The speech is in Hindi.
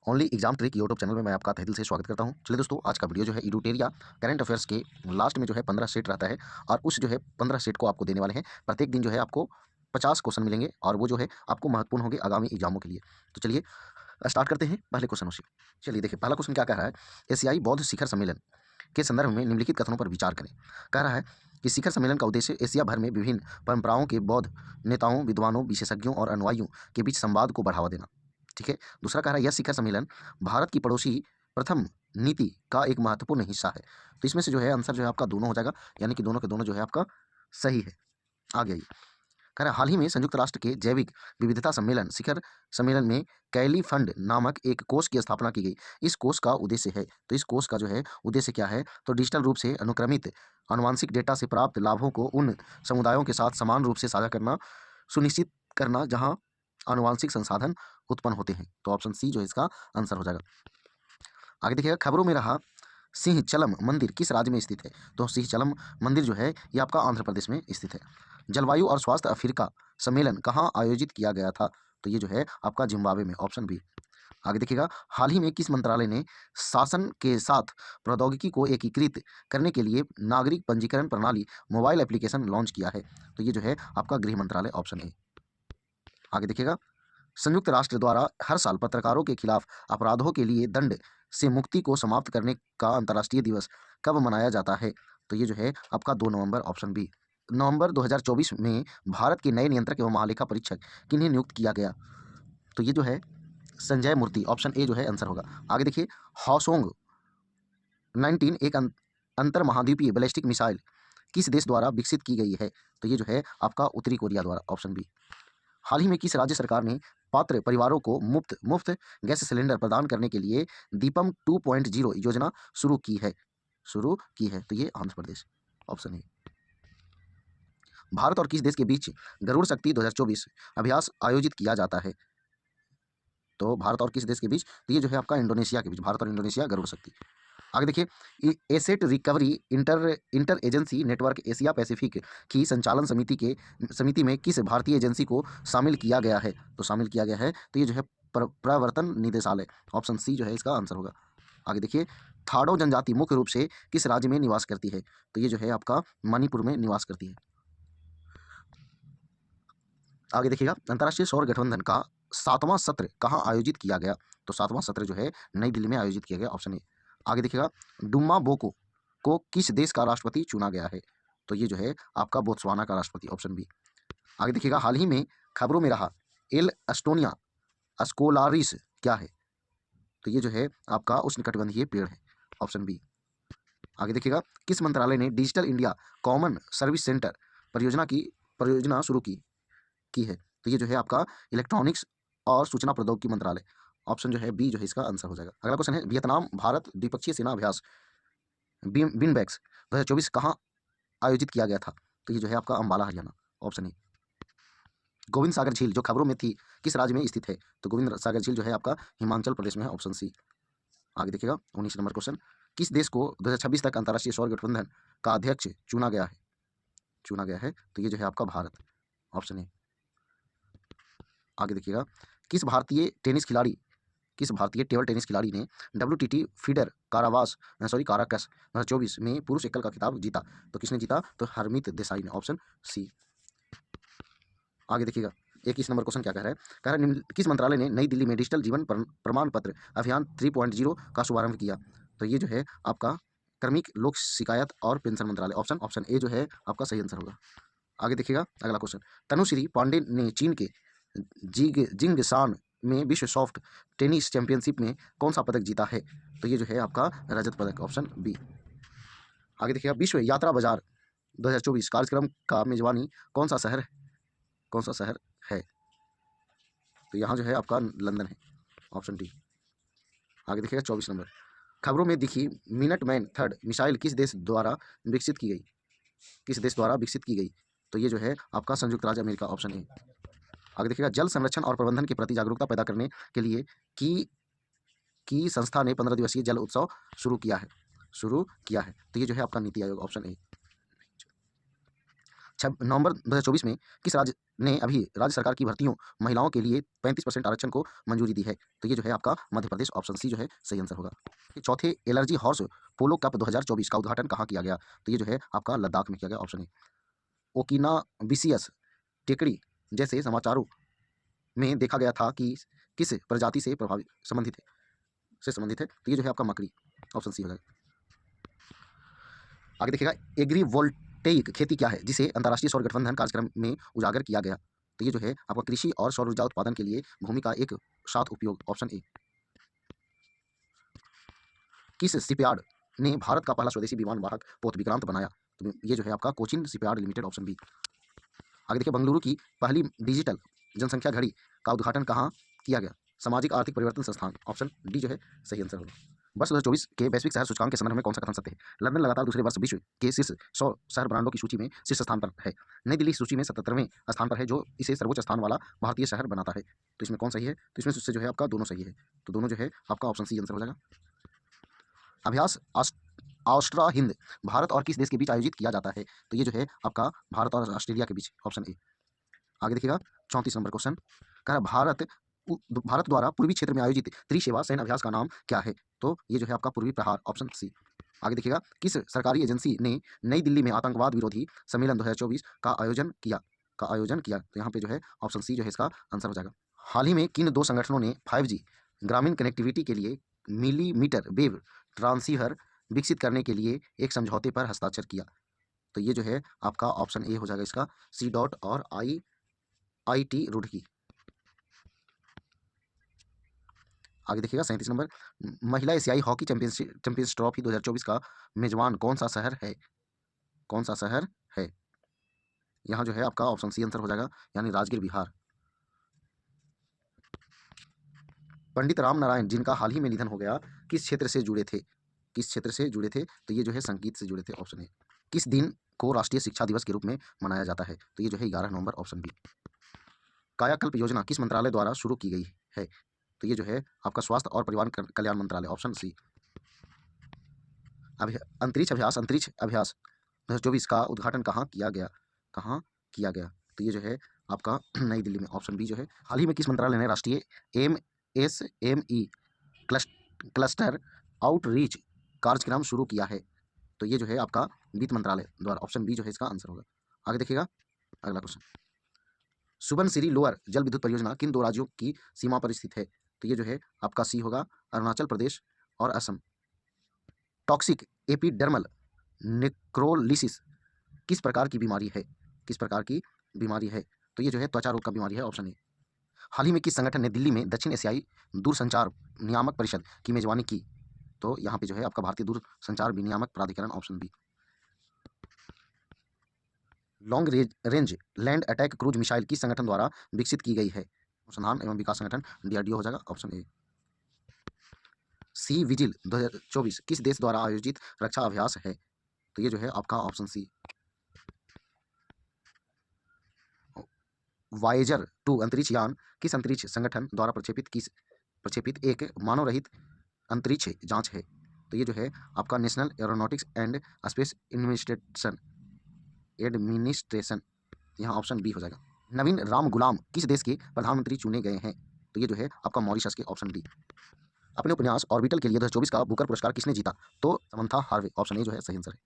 Only exam trick YouTube channel में मैं आपका तहे दिल से स्वागत करता हूं। चलिए दोस्तों, आज का वीडियो जो है एडुटेरिया करंट अफेयर्स के लास्ट में जो है 15 सेट रहता है और उस जो है 15 सेट को आपको देने वाले हैं। प्रत्येक दिन जो है आपको 50 क्वेश्चन मिलेंगे और वो जो है आपको महत्वपूर्ण होंगे आगामी एग्जामों के लिए। तो चलिए स्टार्ट करते हैं पहले क्वेश्चन से। चलिए देखिए, पहला क्वेश्चन क्या कह रहा है, एशियाई बौद्ध शिखर सम्मेलन के संदर्भ में निम्नलिखित कथनों पर विचार करें। कह रहा है कि शिखर सम्मेलन का उद्देश्य एशिया भर में विभिन्न परंपराओं के बौद्ध नेताओं, विद्वानों, विशेषज्ञों और अनुयायियों के बीच संवाद को बढ़ावा देना। ठीक है। दूसरा कह रहा है, यह शिखर सम्मेलन भारत की पड़ोसी प्रथम नीति का एक महत्वपूर्ण हिस्सा है। तो इसमें से जो है आंसर जो है आपका दोनों हो जाएगा, यानी कि दोनों के दोनों जो है आपका सही है। आगे आइए, कह रहा है हाल ही में संयुक्त राष्ट्र के जैविक विविधता सम्मेलन शिखर सम्मेलन में कैली फंड नामक एक कोष की स्थापना की गई। इस कोष का उद्देश्य है, तो इस कोष का जो है उद्देश्य क्या है, तो डिजिटल रूप से अनुक्रमित आनुवंशिक डेटा से प्राप्त लाभों को उन समुदायों के साथ समान रूप से साझा करना सुनिश्चित करना जहां आनुवंशिक संसाधन उत्पन्न होते हैं। तो ऑप्शन सी जो है इसका आंसर हो जाएगा। आगे देखिएगा, खबरों में रहा सिंहचलम मंदिर किस राज्य में स्थित है। तो सिंहचलम मंदिर जो है ये आपका आंध्र प्रदेश में स्थित है। जलवायु और स्वास्थ्य अफ्रीका सम्मेलन कहाँ आयोजित किया गया था। तो ये जो है आपका जिम्बाब्वे में, ऑप्शन बी। आगे देखिएगा, हाल ही में किस मंत्रालय ने शासन के साथ प्रौद्योगिकी को एकीकृत करने के लिए नागरिक पंजीकरण प्रणाली मोबाइल एप्लीकेशन लॉन्च किया है। तो ये जो है आपका गृह मंत्रालय, ऑप्शन ए। आगे देखिएगा, संयुक्त राष्ट्र द्वारा हर साल पत्रकारों के खिलाफ अपराधों के लिए दंड से मुक्ति को समाप्त करने का अंतर्राष्ट्रीय दिवस कब मनाया जाता है। तो ये जो है आपका 2 नवंबर, ऑप्शन बी। नवंबर 2024 में भारत के नए नियंत्रक एवं महालेखा परीक्षक किन्हें नियुक्त किया गया। तो ये जो है संजय मूर्ति, ऑप्शन ए जो है आंसर होगा। आगे देखिए, हॉसोंग 19 एक अंतर महाद्वीपीय बैलिस्टिक मिसाइल किस देश द्वारा विकसित की गई है। तो ये जो है आपका उत्तरी कोरिया द्वारा, ऑप्शन बी। हाल ही में किस राज्य सरकार ने पात्र परिवारों को मुफ्त मुफ्त गैस सिलेंडर प्रदान करने के लिए दीपम 2.0 योजना शुरू की है। तो ये आंध्र प्रदेश, ऑप्शन है। भारत और किस देश के बीच गरुड़ शक्ति 2024 अभ्यास आयोजित किया जाता है। तो भारत और किस देश के बीच, तो ये जो है आपका इंडोनेशिया के बीच, भारत और इंडोनेशिया गरुड़ शक्ति। आगे देखिए, asset recovery inter agency network Asia Pacific की संचालन समिति में किस भारतीय एजेंसी को शामिल किया गया है। तो शामिल किया गया है, तो ये जो है प्रवर्तन निदेशालय, ऑप्शन सी जो है इसका आंसर होगा। आगे देखिए, थाडो जनजाति मुख्य रूप से किस राज्य में निवास करती है। तो ये जो है आपका मणिपुर में निवास करती है। आगे देखिएगा, अंतर्राष्ट्रीय सौर गठबंधन का 7वां सत्र कहाँ आयोजित किया गया। तो 7वां सत्र जो है नई दिल्ली में आयोजित किया गया, ऑप्शन ए। आगे देखिएगा, डुम्मा बोको को किस देश का राष्ट्रपति चुना गया है। तो ये जो है आपका बोत्सवाना का राष्ट्रपति, ऑप्शन बी। आगे देखिएगा, हाल ही में खबरों में रहा एल एस्टोनिया अस्कोलारिस क्या है। तो ये जो है आपका उष्णकटिबंधीय पेड़ है, ऑप्शन बी। आगे देखिएगा, किस मंत्रालय ने digital India common service centre परियोजना शुरू की है। तो ये जो है आपका इलेक्ट्रॉनिक्स और सूचना प्रौद्योगिकी मंत्रालय, ऑप्शन जो है बी जो है इसका आंसर हो जाएगा। अगला क्वेश्चन है, वियतनाम भारत द्विपक्षीय सेना अभ्यास बिनबैक्स 2024 कहाँ आयोजित किया गया था। तो ये जो है आपका अंबाला हरियाणा, ऑप्शन ए। गोविंद सागर झील जो खबरों में थी किस राज्य में स्थित है। तो गोविंद सागर झील जो है आपका हिमाचल प्रदेश में है, ऑप्शन सी। आगे देखिएगा, 19 नंबर क्वेश्चन, किस देश को 2026 तक अंतर्राष्ट्रीय सौर गठबंधन का अध्यक्ष चुना गया है। तो ये जो है आपका भारत, ऑप्शन ए। आगे देखिएगा, किस भारतीय टेबल टेनिस खिलाड़ी ने WTT फीडर काराकस 2024 में पुरुष एकल का खिताब जीता। तो किसने जीता, तो हरमीत देसाई ने, ऑप्शन सी। आगे देखिएगा, 21 नंबर क्वेश्चन क्या कह रहा है, किस मंत्रालय ने नई दिल्ली में डिजिटल जीवन प्रमाण पत्र अभियान 3.0 का शुभारंभ किया। तो ये जो है आपका कार्मिक लोक शिकायत और पेंशन मंत्रालय, ऑप्शन ए जो है आपका सही आंसर होगा। आगे देखिएगा, अगला क्वेश्चन, तनुश्री पांडे ने चीन के जिंगशान में विश्व सॉफ्ट टेनिस चैंपियनशिप में कौन सा पदक जीता है। तो ये जो है आपका रजत पदक, ऑप्शन बी। आगे देखिएगा, विश्व यात्रा बाजार 2024 कार्यक्रम का मेजबानी कौन सा शहर है। तो यहाँ जो है आपका लंदन है, ऑप्शन डी। आगे देखिएगा, 24 नंबर, खबरों में दिखी मिनटमैन थर्ड मिसाइल किस देश द्वारा विकसित की गई। तो ये जो है आपका संयुक्त राज्य अमेरिका, ऑप्शन ए। आगे देखिएगा, जल संरक्षण और प्रबंधन के प्रति जागरूकता पैदा करने के लिए की संस्था ने 15 दिवसीय जल उत्सव शुरू किया है। तो ये जो है आपका नीति आयोग, ऑप्शन ए। नवंबर 2024 में किस राज्य ने अभी राज्य सरकार की भर्तियों महिलाओं के लिए 35% आरक्षण को मंजूरी दी है? तो ये जो है आपका मध्य प्रदेश, ऑप्शन सी जो है सही आंसर होगा। चौथे, एलर्जी हॉर्स पोलो कप 2024 का उद्घाटन कहाँ किया गया? तो ये जो है आपका लद्दाख में किया गया, ऑप्शन ए। ओकिनाविसियस टेकड़ी जैसे समाचारों में देखा गया था कि किस प्रजाति से संबंधित है? तो ये जो है आपका मकड़ी, ऑप्शन सी हो जाएगा। आगे देखिएगा, एग्रीवोल्टेइक खेती क्या है जिसे अंतर्राष्ट्रीय सौर गठबंधन कार्यक्रम में उजागर किया गया? तो ये जो है आपका कृषि और सौर ऊर्जा उत्पादन के लिए भूमि का एक साथ उपयोग, ऑप्शन ए। किस शिपयार्ड ने भारत का पहला स्वदेशी विमान वाहक पोत विक्रांत बनाया? तो ये जो है आपका Cochin shipyard limited, option B. आगे देखिए, बेंगलुरु की पहली डिजिटल जनसंख्या घड़ी का उद्घाटन कहाँ किया गया? सामाजिक आर्थिक परिवर्तन संस्थान, ऑप्शन डी जो है सही आंसर होगा। वर्ष 2024 के वैश्विक शहर सूचकांक के संदर्भ में कौन सा कथन सत्य है? लंदन लगातार दूसरे वर्ष विश्व के शीर्ष 100 शहर ब्रांडों की सूची में शीर्ष स्थान पर है। नई दिल्ली सूची में 77वें स्थान पर है, जो इसे सर्वोच्च स्थान वाला भारतीय शहर बनाता है। तो इसमें कौन सही है? तो इसमें से जो है आपका दोनों सही है, तो दोनों जो है आपका ऑप्शन सी आंसर हो जाएगा। अभ्यास ऑस्ट्रा हिंद भारत और किस देश के बीच आयोजित किया जाता है? तो ये जो है आपका भारत और ऑस्ट्रेलिया के बीच, ऑप्शन ए। आगे देखिएगा, 34 नंबर क्वेश्चन कह रहा है, भारत द्वारा पूर्वी क्षेत्र में आयोजित त्रिसेवा सैन्य अभ्यास का नाम क्या है? तो ये जो है आपका पूर्वी प्रहार, ऑप्शन सी। आगे देखिएगा, किस सरकारी एजेंसी ने नई दिल्ली में आतंकवाद विरोधी सम्मेलन 2024 का आयोजन किया? तो यहाँ पे जो है ऑप्शन सी जो है इसका आंसर हो जाएगा। हाल ही में किन दो संगठनों ने 5G ग्रामीण कनेक्टिविटी के लिए मिलीमीटर वेव ट्रांसीवर विकसित करने के लिए एक समझौते पर हस्ताक्षर किया? तो ये जो है आपका ऑप्शन ए हो जाएगा इसका, सी डॉट और IIT रुड़की। आगे देखिएगा, 37 नंबर, महिला एशियाई हॉकी चैंपियंस ट्रॉफी 2024 का मेजबान कौन सा शहर है? यहाँ जो है आपका ऑप्शन सी आंसर हो जाएगा, यानी राजगीर, बिहार। पंडित राम नारायण जिनका हाल ही में निधन हो गया, किस क्षेत्र से जुड़े थे? तो ये जो है संगीत से जुड़े थे, ऑप्शन ए। किस दिन को राष्ट्रीय शिक्षा दिवस के रूप में मनाया जाता है? तो ये जो है 11 नवंबर, ऑप्शन बी। कायाकल्प योजना किस मंत्रालय द्वारा शुरू की गई है? तो ये जो है आपका स्वास्थ्य और परिवार कल्याण मंत्रालय, ऑप्शन सी। अंतरिक्ष अभ्यास 2024 का उद्घाटन कहाँ किया गया? तो ये जो है आपका नई दिल्ली में, ऑप्शन बी जो है। हाल ही में किस मंत्रालय ने राष्ट्रीय MSME क्लस्टर आउटरीच कार्यक्रम शुरू किया है? तो ये जो है आपका वित्त मंत्रालय द्वारा, ऑप्शन बी जो है इसका आंसर होगा। आगे देखिएगा, अगला क्वेश्चन, सुबनसिरी लोअर जल विद्युत परियोजना किन दो राज्यों की सीमा पर स्थित है? तो ये जो है आपका सी होगा, अरुणाचल प्रदेश और असम। टॉक्सिक एपिडर्मल नेक्रोलिसिस किस प्रकार की बीमारी है? तो ये जो है त्वचा रोग का बीमारी है, ऑप्शन ए। हाल ही में किस संगठन ने दिल्ली में दक्षिण एशियाई दूरसंचार नियामक परिषद की मेजबानी की? तो यहाँ पे जो है आपका भारतीय दूरसंचार विनियामक प्राधिकरण, option B. Long range land attack cruise missile किस संगठन द्वारा विकसित की गई है? अनुसंधान एवं विकास संगठन, DRDO हो जाएगा, ऑप्शन ए। सी विजिल 2024 किस देश द्वारा आयोजित रक्षा अभ्यास है? तो ये जो है आपका ऑप्शन सी। वायेजर 2 अंतरिक्ष यान किस अंतरिक्ष संगठन द्वारा प्रक्षेपित एक मानव रहित अंतरिक्ष जांच है? तो ये जो है आपका national aeronautics and space administration, यहाँ ऑप्शन बी हो जाएगा। नवीन राम गुलाम किस देश के प्रधानमंत्री चुने गए हैं? तो ये जो है आपका मॉरिशस के, ऑप्शन डी। अपने उपन्यास ऑर्बिटल के लिए 2024 का बुकर पुरस्कार किसने जीता? तो समंथा हार्वे, ऑप्शन ए जो है सही आंसर है।